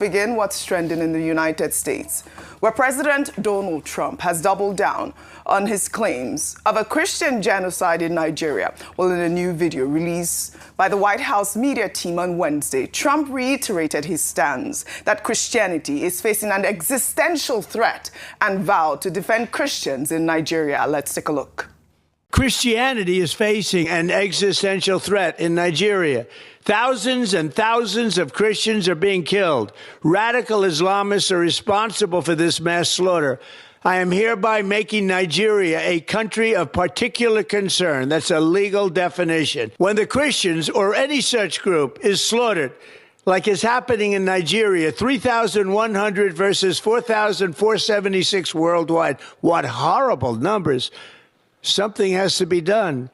Begin what's trending in the United States, where President Donald Trump has doubled down on his claims of a Christian genocide in Nigeria. Well, in a new video released by the White House media team on Wednesday, Trump reiterated his stance that Christianity is facing an existential threat and vowed to defend Christians in Nigeria. Let's take a look. Christianity is facing an existential threat in Nigeria. Thousands and thousands of Christians are being killed. Radical Islamists are responsible for this mass slaughter. I am hereby making Nigeria a country of particular concern. That's a legal definition. When the Christians or any such group is slaughtered, like is happening in Nigeria, 3,100 versus 4,476 worldwide. What horrible numbers. Something has to be done.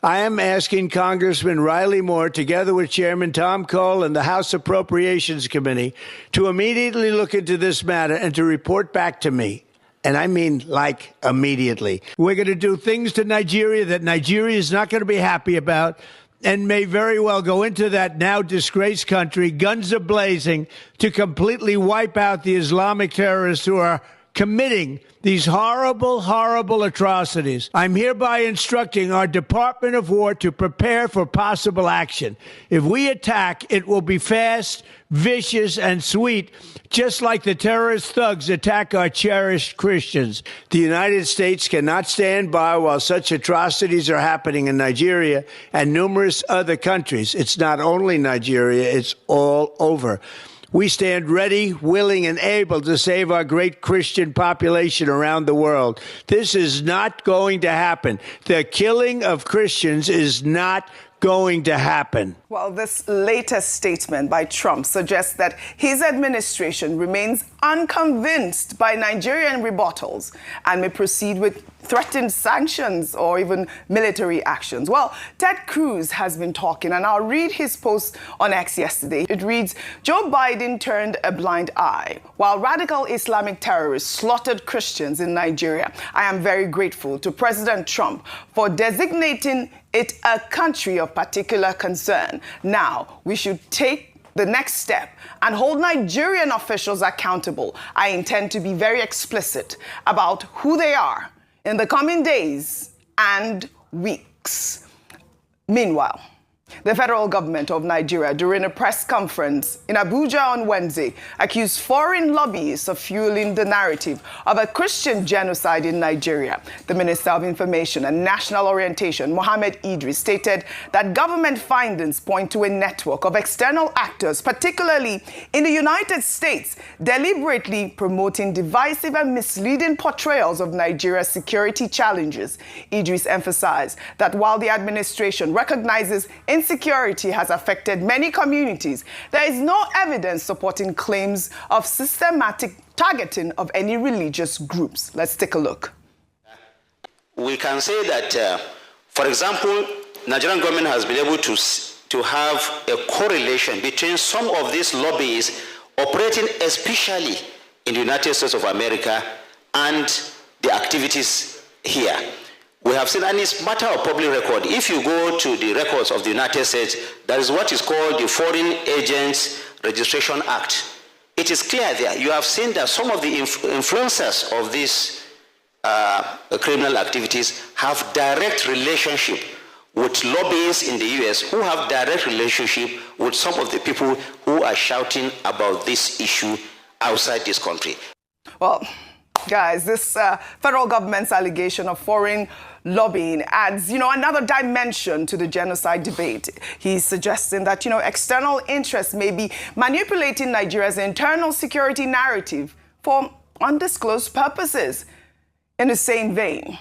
I am asking Congressman Riley Moore, together with Chairman Tom Cole and the House Appropriations Committee, to immediately look into this matter and to report back to me. And I mean, like, immediately. We're going to do things to Nigeria that Nigeria is not going to be happy about and may very well go into that now disgraced country, guns a-blazing, to completely wipe out the Islamic terrorists who are committing these horrible, horrible atrocities. I'm hereby instructing our Department of War to prepare for possible action. If we attack, it will be fast, vicious, and sweet, just like the terrorist thugs attack our cherished Christians. The United States cannot stand by while such atrocities are happening in Nigeria and numerous other countries. It's not only Nigeria, it's all over. We stand ready, willing, and able to save our great Christian population around the world. This is not going to happen. The killing of Christians is not going to happen. Well, this latest statement by Trump suggests that his administration remains unconvinced by Nigerian rebuttals and may proceed with threatened sanctions or even military actions. Well, Ted Cruz has been talking, and I'll read his post on X yesterday. It reads, Joe Biden turned a blind eye while radical Islamic terrorists slaughtered Christians in Nigeria. I am very grateful to President Trump for designating it a country of particular concern. Now, we should take the next step and hold Nigerian officials accountable. I intend to be very explicit about who they are in the coming days and weeks. Meanwhile, the federal government of Nigeria, during a press conference in Abuja on Wednesday, accused foreign lobbyists of fueling the narrative of a Christian genocide in Nigeria. The Minister of Information and National Orientation, Mohammed Idris, stated that government findings point to a network of external actors, particularly in the United States, deliberately promoting divisive and misleading portrayals of Nigeria's security challenges. Idris emphasized that while the administration recognizes insecurity has affected many communities, there is no evidence supporting claims of systematic targeting of any religious groups. Let's take a look. We can say that, for example, Nigerian government has been able to have a correlation between some of these lobbies operating especially in the United States of America and the activities here. We have seen, and it's matter of public record. If you go to the records of the United States, there is what is called the Foreign Agents Registration Act. It is clear there. You have seen that some of the influencers of these criminal activities have direct relationship with lobbyists in the US who have direct relationship with some of the people who are shouting about this issue outside this country. Well, guys, this federal government's allegation of foreign lobbying adds, another dimension to the genocide debate. He's suggesting that, external interests may be manipulating Nigeria's internal security narrative for undisclosed purposes. In the same vein,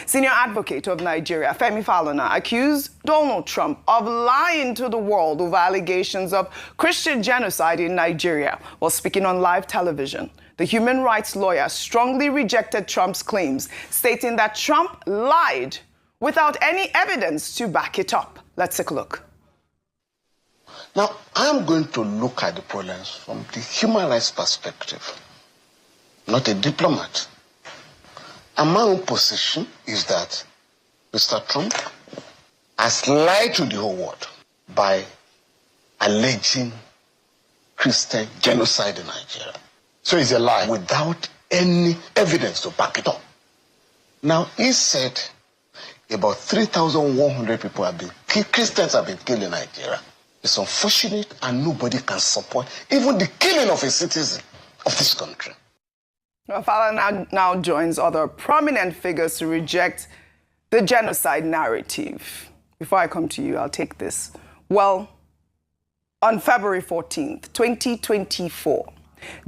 senior advocate of Nigeria, Femi Falana, accused Donald Trump of lying to the world over allegations of Christian genocide in Nigeria while speaking on live television. The human rights lawyer strongly rejected Trump's claims, stating that Trump lied without any evidence to back it up. Let's take a look. Now, I'm going to look at the problems from the human rights perspective, not a diplomat. And my own position is that Mr. Trump has lied to the whole world by alleging Christian genocide in Nigeria. So it's a lie without any evidence to back it up. Now, he said about 3,100 people have been killed, Christians have been killed in Nigeria. It's unfortunate and nobody can support even the killing of a citizen of this country. Well, Father now joins other prominent figures to reject the genocide narrative. Before I come to you, I'll take this. Well, on February 14th, 2024,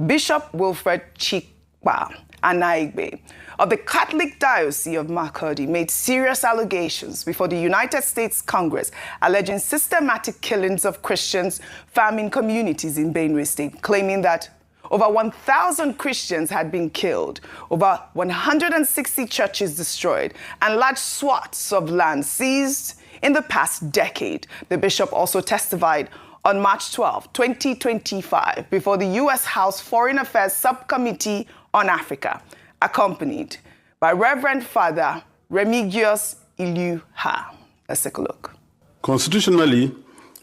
Bishop Wilfred Chikwa Anaigbe of the Catholic Diocese of Makurdi made serious allegations before the United States Congress alleging systematic killings of Christians farming communities in Benue State, claiming that over 1,000 Christians had been killed, over 160 churches destroyed, and large swaths of land seized in the past decade. The bishop also testified on March 12, 2025, before the U.S. House Foreign Affairs Subcommittee on Africa, accompanied by Reverend Father Remigius Iluha. Let's take a look. Constitutionally,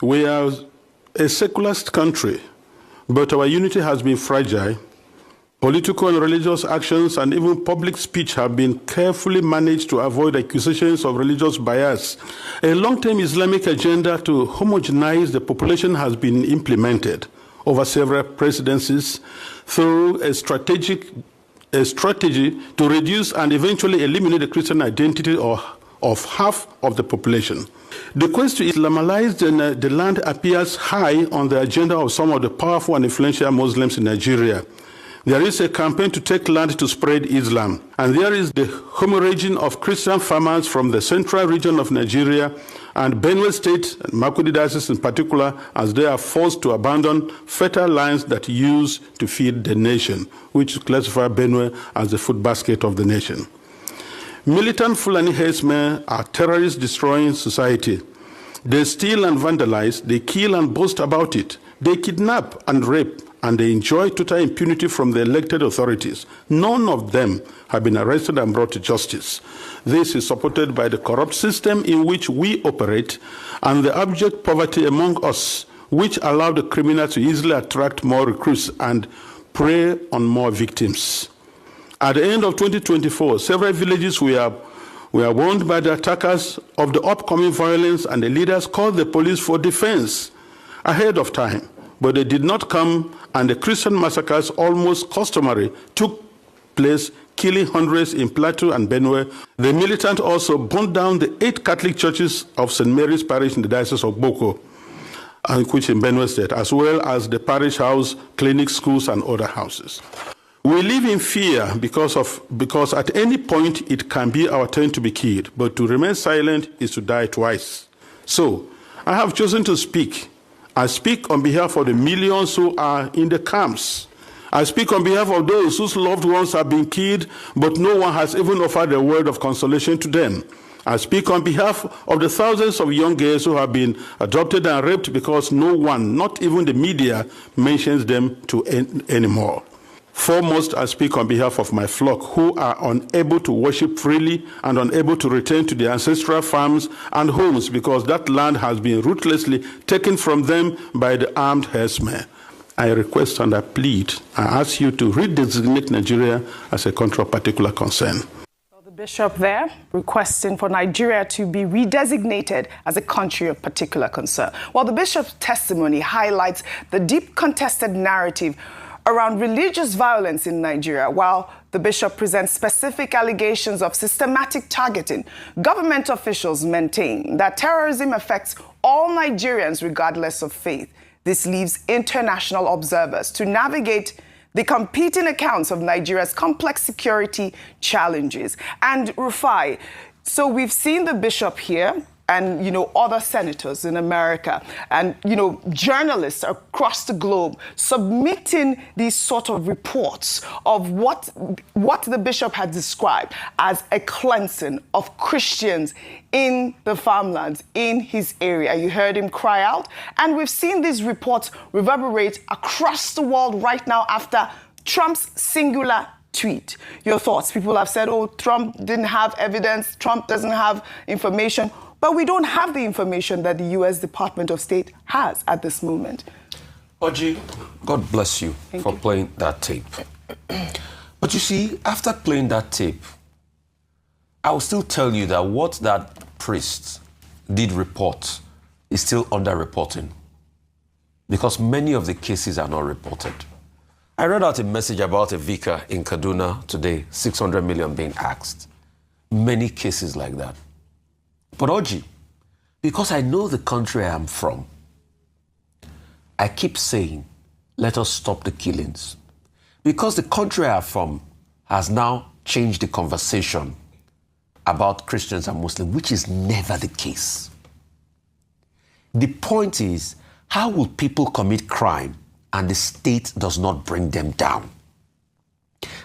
we are a secularist country, but our unity has been fragile. Political and religious actions and even public speech have been carefully managed to avoid accusations of religious bias. A long-term Islamic agenda to homogenize the population has been implemented over several presidencies through a strategy to reduce and eventually eliminate the Christian identity of half of the population. The quest to Islamicize the land appears high on the agenda of some of the powerful and influential Muslims in Nigeria. There is a campaign to take land to spread Islam, and there is the hemorrhaging of Christian farmers from the central region of Nigeria and Benue State, and Makurdi Diocese in particular, as they are forced to abandon fertile lands that used to feed the nation, which classify Benue as the food basket of the nation. Militant Fulani herdsmen are terrorists destroying society. They steal and vandalize, they kill and boast about it. They kidnap and rape, and they enjoy total impunity from the elected authorities. None of them have been arrested and brought to justice. This is supported by the corrupt system in which we operate and the abject poverty among us, which allow the criminals to easily attract more recruits and prey on more victims. At the end of 2024, several villages were warned by the attackers of the upcoming violence, and the leaders called the police for defense ahead of time. But they did not come, and the Christian massacres, almost customary, took place, killing hundreds in Plateau and Benue. The militant also burned down the 8 Catholic churches of St. Mary's Parish in the Diocese of Boko, which in Benue State, as well as the parish house, clinics, schools, and other houses. We live in fear because at any point it can be our turn to be killed, but to remain silent is to die twice. So, I have chosen to speak. I speak on behalf of the millions who are in the camps. I speak on behalf of those whose loved ones have been killed, but no one has even offered a word of consolation to them. I speak on behalf of the thousands of young girls who have been adopted and raped because no one, not even the media, mentions them anymore. Foremost, I speak on behalf of my flock who are unable to worship freely and unable to return to their ancestral farms and homes because that land has been ruthlessly taken from them by the armed herdsmen. I request and I plead, I ask you to redesignate Nigeria as a country of particular concern. The bishop there requesting for Nigeria to be redesignated as a country of particular concern. Well, the bishop's testimony highlights the deep contested narrative around religious violence in Nigeria. While the bishop presents specific allegations of systematic targeting, government officials maintain that terrorism affects all Nigerians regardless of faith. This leaves international observers to navigate the competing accounts of Nigeria's complex security challenges. And Rufai, so we've seen the bishop here and, other senators in America and, journalists across the globe submitting these sort of reports of what the bishop had described as a cleansing of Christians in the farmlands in his area. You heard him cry out. And we've seen these reports reverberate across the world right now after Trump's singular tweet. Your thoughts? People have said, Trump didn't have evidence. Trump doesn't have information. But we don't have the information that the U.S. Department of State has at this moment. Oji, God bless you for playing that tape. But you see, after playing that tape, I will still tell you that what that priest did report is still underreporting, because many of the cases are not reported. I read out a message about a vicar in Kaduna today, 600 million being asked. Many cases like that. But Oji, because I know the country I am from, I keep saying, let us stop the killings. Because the country I am from has now changed the conversation about Christians and Muslims, which is never the case. The point is, how will people commit crime and the state does not bring them down?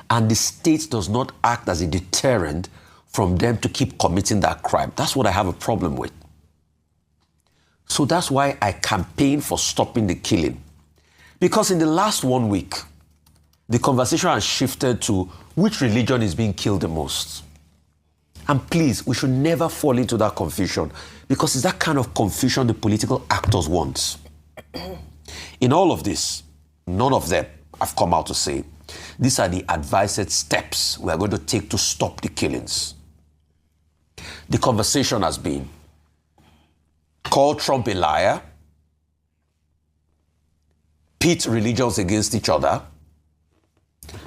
And the state does not act as a deterrent from them to keep committing that crime. That's what I have a problem with. So that's why I campaign for stopping the killing. Because in the last 1 week, the conversation has shifted to which religion is being killed the most. And please, we should never fall into that confusion, because it's that kind of confusion the political actors want. In all of this, none of them have come out to say, these are the advised steps we are going to take to stop the killings. The conversation has been, call Trump a liar, pit religions against each other,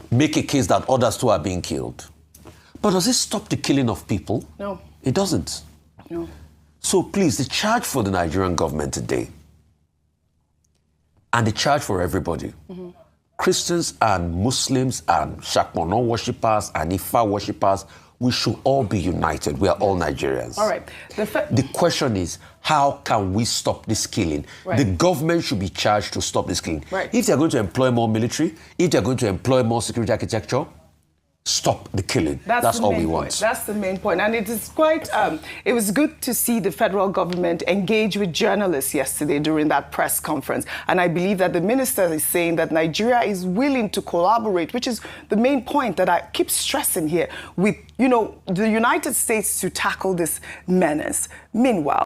make a case that others too are being killed. But does it stop the killing of people? No. It doesn't. No. So please, the charge for the Nigerian government today, and the charge for everybody, Christians and Muslims and Shakmono worshippers and Ifa worshippers, we should all be united. We are all Nigerians. All right. The question is, how can we stop this killing? Right. The government should be charged to stop this killing. Right. If they're going to employ more military, if they're going to employ more security architecture, stop the killing. That's all we want. That's the main point. And it is quite, it was good to see the federal government engage with journalists yesterday during that press conference. And I believe that the minister is saying that Nigeria is willing to collaborate, which is the main point that I keep stressing here, with, the United States to tackle this menace. Meanwhile,